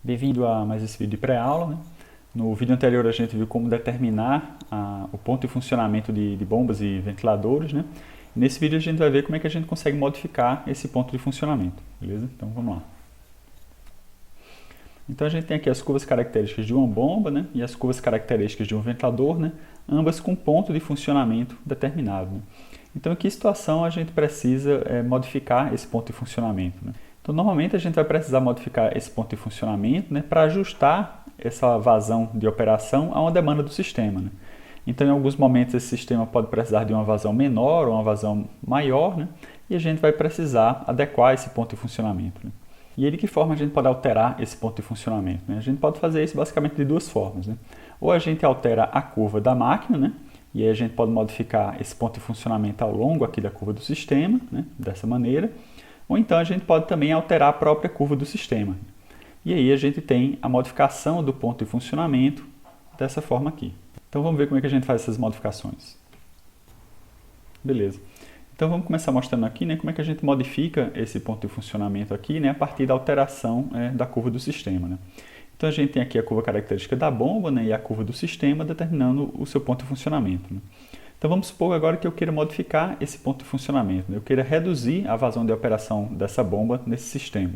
Bem-vindo a mais esse vídeo de pré-aula, né? No vídeo anterior a gente viu como determinar o ponto de funcionamento de bombas e ventiladores, né? E nesse vídeo a gente vai ver como é que a gente consegue modificar esse ponto de funcionamento, beleza? Então vamos lá. Então a gente tem aqui as curvas características de uma bomba, né? E as curvas características de um ventilador, né? Ambas com ponto de funcionamento determinado, né? Então em que situação a gente precisa modificar esse ponto de funcionamento, né? Então, normalmente a gente vai precisar modificar esse ponto de funcionamento, né, para ajustar essa vazão de operação a uma demanda do sistema, né? Então, em alguns momentos esse sistema pode precisar de uma vazão menor ou uma vazão maior, né, e a gente vai precisar adequar esse ponto de funcionamento, né? E de que forma a gente pode alterar esse ponto de funcionamento, né? A gente pode fazer isso basicamente de duas formas, né? Ou a gente altera a curva da máquina, né, e aí a gente pode modificar esse ponto de funcionamento ao longo aqui da curva do sistema, né, dessa maneira. Ou então a gente pode também alterar a própria curva do sistema. E aí a gente tem a modificação do ponto de funcionamento dessa forma aqui. Então vamos ver como é que a gente faz essas modificações. Beleza. Então vamos começar mostrando aqui, né, como é que a gente modifica esse ponto de funcionamento aqui, né, a partir da alteração da curva do sistema, né? Então a gente tem aqui a curva característica da bomba, né, e a curva do sistema determinando o seu ponto de funcionamento, né? Então vamos supor agora que eu queira modificar esse ponto de funcionamento, né? Eu queira reduzir a vazão de operação dessa bomba nesse sistema.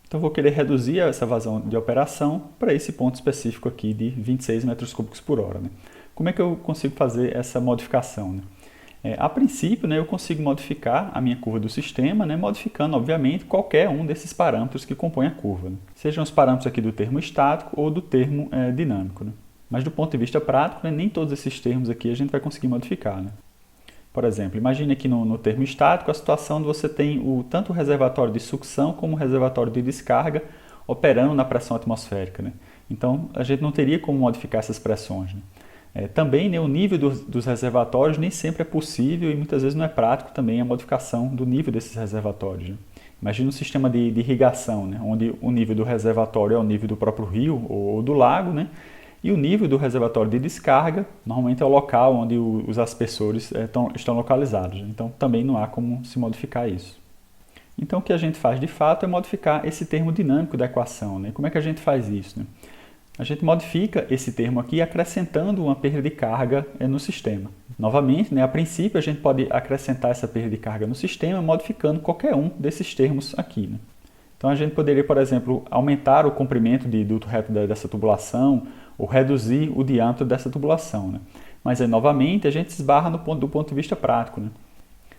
Então vou querer reduzir essa vazão de operação para esse ponto específico aqui de 26 metros cúbicos por hora, né? Como é que eu consigo fazer essa modificação, né? A princípio, né, eu consigo modificar a minha curva do sistema, né, modificando, obviamente, qualquer um desses parâmetros que compõem a curva, né? Sejam os parâmetros aqui do termo estático ou do termo dinâmico, né? Mas do ponto de vista prático, né, nem todos esses termos aqui a gente vai conseguir modificar, né? Por exemplo, imagine aqui no termo estático a situação onde você tem tanto o reservatório de sucção como o reservatório de descarga operando na pressão atmosférica, né? Então, a gente não teria como modificar essas pressões, né? Também, né, o nível dos reservatórios nem sempre é possível e muitas vezes não é prático também a modificação do nível desses reservatórios, né? Imagina um sistema de irrigação, né, onde o nível do reservatório é o nível do próprio rio ou do lago, né? E o nível do reservatório de descarga, normalmente é o local onde os aspersores estão localizados. Então, também não há como se modificar isso. Então, o que a gente faz de fato é modificar esse termo dinâmico da equação, né? Como é que a gente faz isso, né? A gente modifica esse termo aqui acrescentando uma perda de carga no sistema. Novamente, né, a princípio, a gente pode acrescentar essa perda de carga no sistema modificando qualquer um desses termos aqui, né? Então, a gente poderia, por exemplo, aumentar o comprimento de duto reto dessa tubulação ou reduzir o diâmetro dessa tubulação, né? Mas aí, novamente, a gente esbarra do ponto de vista prático, né?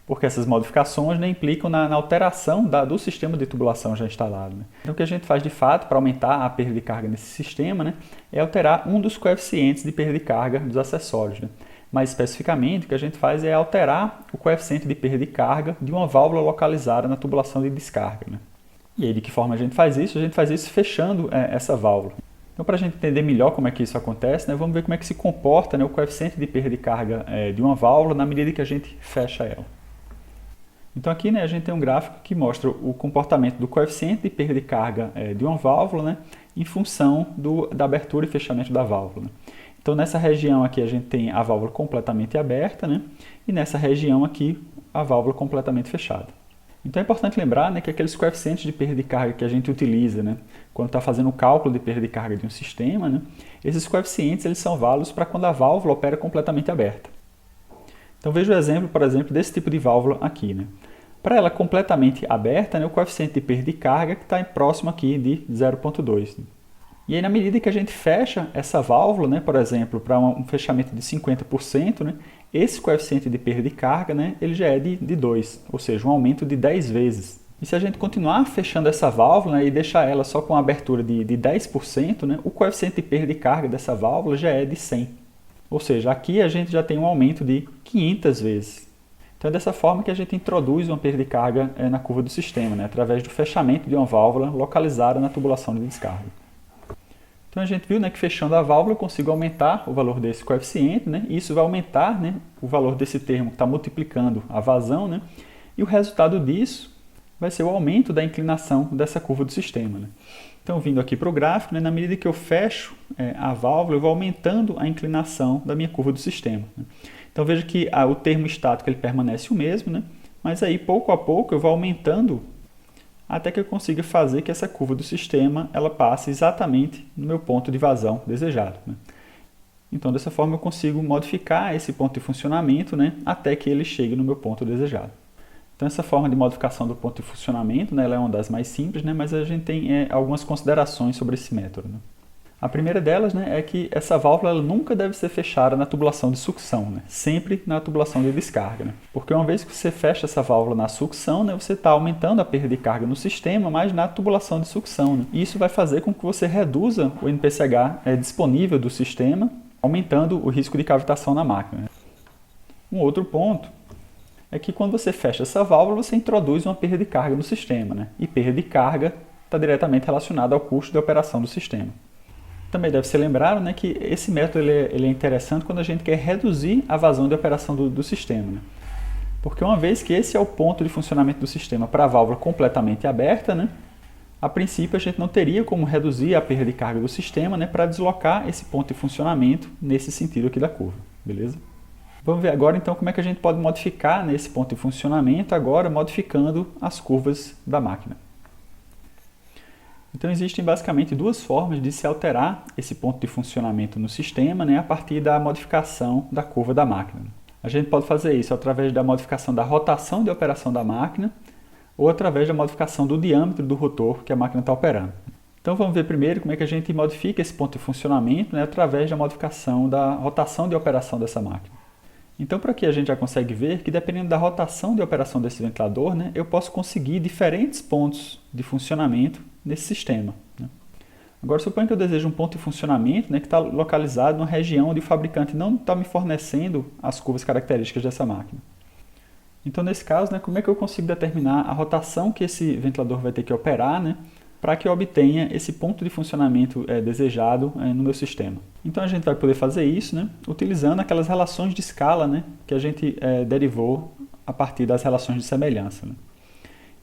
Porque essas modificações, né, implicam na alteração do sistema de tubulação já instalado, né? Então, o que a gente faz de fato para aumentar a perda de carga nesse sistema, né, é alterar um dos coeficientes de perda de carga dos acessórios, né? Mais especificamente, o que a gente faz é alterar o coeficiente de perda de carga de uma válvula localizada na tubulação de descarga, né? E aí, de que forma a gente faz isso? A gente faz isso fechando essa válvula. Então, para a gente entender melhor como é que isso acontece, né, vamos ver como é que se comporta, né, o coeficiente de perda de carga de uma válvula na medida que a gente fecha ela. Então, aqui, né, a gente tem um gráfico que mostra o comportamento do coeficiente de perda de carga de uma válvula, né, em função da abertura e fechamento da válvula, né? Então, nessa região aqui a gente tem a válvula completamente aberta, né, e nessa região aqui a válvula completamente fechada. Então é importante lembrar, né, que aqueles coeficientes de perda de carga que a gente utiliza, né, quando está fazendo o cálculo de perda de carga de um sistema, né, esses coeficientes eles são válidos para quando a válvula opera completamente aberta. Então veja o exemplo, por exemplo, desse tipo de válvula aqui, né? Para ela completamente aberta, né, o coeficiente de perda de carga está próximo aqui de 0,2. E aí, na medida que a gente fecha essa válvula, né, por exemplo, para um fechamento de 50%, né, esse coeficiente de perda de carga, né, ele já é de 2, ou seja, um aumento de 10 vezes. E se a gente continuar fechando essa válvula, né, e deixar ela só com uma abertura de 10%, né, o coeficiente de perda de carga dessa válvula já é de 100. Ou seja, aqui a gente já tem um aumento de 500 vezes. Então é dessa forma que a gente introduz uma perda de carga na curva do sistema, né, através do fechamento de uma válvula localizada na tubulação de descarga. Então a gente viu, né, que fechando a válvula eu consigo aumentar o valor desse coeficiente, né, e isso vai aumentar, né, o valor desse termo que está multiplicando a vazão, né, e o resultado disso vai ser o aumento da inclinação dessa curva do sistema, né. Então, vindo aqui para o gráfico, né, na medida que eu fecho a válvula, eu vou aumentando a inclinação da minha curva do sistema, né. Então veja que o termo estático ele permanece o mesmo, né, mas aí pouco a pouco eu vou aumentando até que eu consiga fazer que essa curva do sistema ela passe exatamente no meu ponto de vazão desejado, né? Então, dessa forma, eu consigo modificar esse ponto de funcionamento, né, até que ele chegue no meu ponto desejado. Então, essa forma de modificação do ponto de funcionamento, né, ela é uma das mais simples, né, mas a gente tem algumas considerações sobre esse método, né? A primeira delas, né, é que essa válvula ela nunca deve ser fechada na tubulação de sucção, né, sempre na tubulação de descarga, né? Porque uma vez que você fecha essa válvula na sucção, né, você está aumentando a perda de carga no sistema, mas na tubulação de sucção, né? E isso vai fazer com que você reduza o NPCH disponível do sistema, aumentando o risco de cavitação na máquina. Um outro ponto é que quando você fecha essa válvula, você introduz uma perda de carga no sistema, né? E perda de carga está diretamente relacionada ao custo de operação do sistema. Também deve ser lembrado, né, que esse método ele é interessante quando a gente quer reduzir a vazão de operação do sistema, né? Porque uma vez que esse é o ponto de funcionamento do sistema para a válvula completamente aberta, né, a princípio a gente não teria como reduzir a perda de carga do sistema, né, para deslocar esse ponto de funcionamento nesse sentido aqui da curva, beleza? Vamos ver agora então como é que a gente pode modificar nesse ponto de funcionamento, agora modificando as curvas da máquina. Então existem basicamente duas formas de se alterar esse ponto de funcionamento no sistema, né, a partir da modificação da curva da máquina. A gente pode fazer isso através da modificação da rotação de operação da máquina ou através da modificação do diâmetro do rotor que a máquina está operando. Então vamos ver primeiro como é que a gente modifica esse ponto de funcionamento, né, através da modificação da rotação de operação dessa máquina. Então, por aqui a gente já consegue ver que, dependendo da rotação de operação desse ventilador, né, eu posso conseguir diferentes pontos de funcionamento nesse sistema, né? Agora, suponha que eu desejo um ponto de funcionamento, né, que está localizado numa região onde o fabricante não está me fornecendo as curvas características dessa máquina. Então, nesse caso, né, como é que eu consigo determinar a rotação que esse ventilador vai ter que operar, né, para que eu obtenha esse ponto de funcionamento desejado no meu sistema? Então a gente vai poder fazer isso, né, utilizando aquelas relações de escala, né, que a gente derivou a partir das relações de semelhança, né?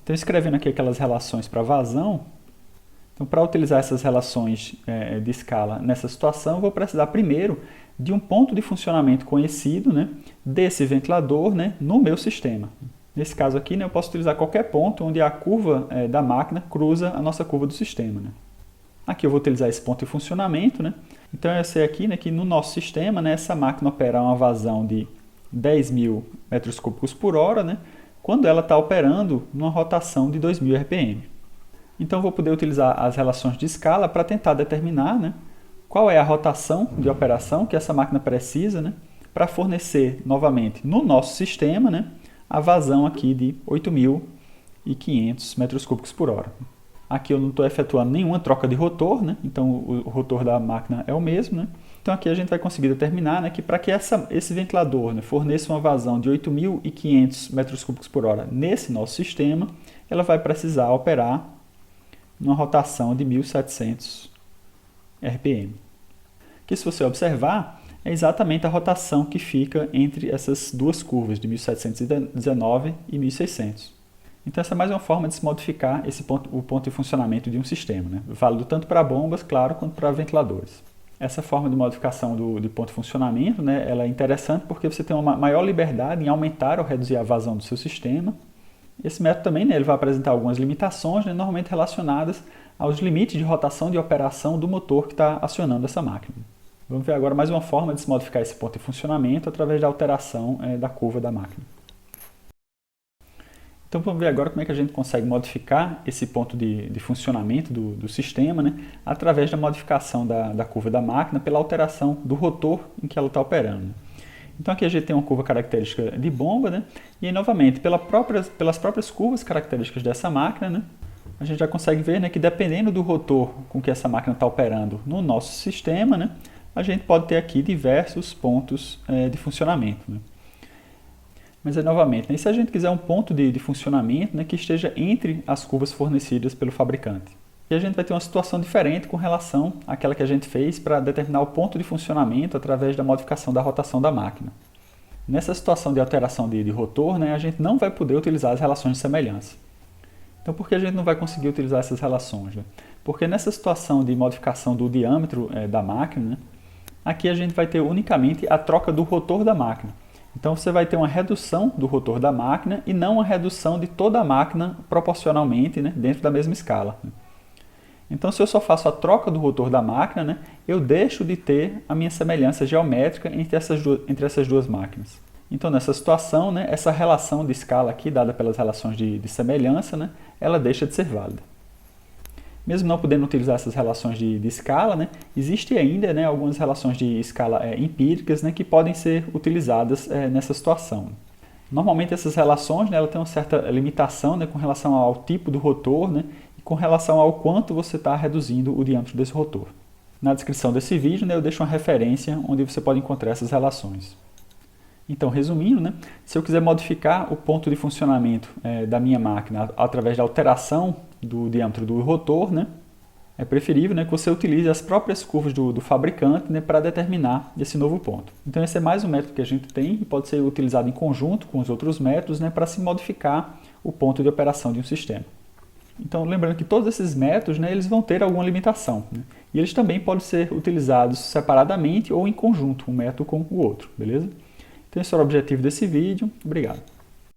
Então escrevendo aqui aquelas relações para vazão, então para utilizar essas relações de escala nessa situação, eu vou precisar primeiro de um ponto de funcionamento conhecido, né, desse ventilador, né, no meu sistema. Nesse caso aqui, né, eu posso utilizar qualquer ponto onde a curva da máquina cruza a nossa curva do sistema, né? Aqui eu vou utilizar esse ponto de funcionamento, né? Então eu sei aqui, né, que no nosso sistema, né, essa máquina opera uma vazão de 10.000 metros cúbicos por hora, né, quando ela está operando numa rotação de 2.000 RPM. Então eu vou poder utilizar as relações de escala para tentar determinar, né, qual é a rotação de operação que essa máquina precisa, né, para fornecer novamente no nosso sistema, né, a vazão aqui de 8.500 metros cúbicos por hora. Aqui eu não estou efetuando nenhuma troca de rotor, né? Então o rotor da máquina é o mesmo, né? Então aqui a gente vai conseguir determinar, né, que para que esse ventilador, né, forneça uma vazão de 8.500 metros cúbicos por hora nesse nosso sistema, ela vai precisar operar numa rotação de 1.700 RPM. Que, se você observar, é exatamente a rotação que fica entre essas duas curvas, de 1719 e 1600. Então essa é mais uma forma de se modificar o ponto de funcionamento de um sistema, né? Válido tanto para bombas, claro, quanto para ventiladores. Essa forma de modificação de ponto de funcionamento, né, ela é interessante porque você tem uma maior liberdade em aumentar ou reduzir a vazão do seu sistema. Esse método também, né, ele vai apresentar algumas limitações, né, normalmente relacionadas aos limites de rotação de operação do motor que está acionando essa máquina. Vamos ver agora mais uma forma de se modificar esse ponto de funcionamento através da alteração da curva da máquina. Então vamos ver agora como é que a gente consegue modificar esse ponto de funcionamento do sistema, né, através da modificação da curva da máquina pela alteração do rotor em que ela está operando. Então aqui a gente tem uma curva característica de bomba, né, e aí, novamente, pelas próprias curvas características dessa máquina, né, a gente já consegue ver, né, que dependendo do rotor com que essa máquina está operando no nosso sistema, né, a gente pode ter aqui diversos pontos de funcionamento, né. Mas, novamente, né, e se a gente quiser um ponto de funcionamento, né, que esteja entre as curvas fornecidas pelo fabricante? E a gente vai ter uma situação diferente com relação àquela que a gente fez para determinar o ponto de funcionamento através da modificação da rotação da máquina. Nessa situação de alteração de rotor, né, a gente não vai poder utilizar as relações de semelhança. Então, por que a gente não vai conseguir utilizar essas relações, né? Porque nessa situação de modificação do diâmetro da máquina, né, aqui a gente vai ter unicamente a troca do rotor da máquina. Então você vai ter uma redução do rotor da máquina e não uma redução de toda a máquina proporcionalmente, né, dentro da mesma escala. Então, se eu só faço a troca do rotor da máquina, né, eu deixo de ter a minha semelhança geométrica entre essas duas máquinas. Então, nessa situação, né, essa relação de escala aqui, dada pelas relações de semelhança, né, ela deixa de ser válida. Mesmo não podendo utilizar essas relações de escala, né, existe ainda, né, algumas relações de escala empíricas, né, que podem ser utilizadas nessa situação. Normalmente essas relações, né, ela tem uma certa limitação, né, com relação ao tipo do rotor, né, e com relação ao quanto você está reduzindo o diâmetro desse rotor. Na descrição desse vídeo, né, eu deixo uma referência onde você pode encontrar essas relações. Então, resumindo, né, se eu quiser modificar o ponto de funcionamento da minha máquina através da alteração do diâmetro do rotor, né, é preferível, né, que você utilize as próprias curvas do fabricante, né, para determinar esse novo ponto. Então esse é mais um método que a gente tem e pode ser utilizado em conjunto com os outros métodos, né, para se modificar o ponto de operação de um sistema. Então lembrando que todos esses métodos, né, eles vão ter alguma limitação, né, e eles também podem ser utilizados separadamente ou em conjunto, um método com o outro, beleza? Então esse era o objetivo desse vídeo. Obrigado.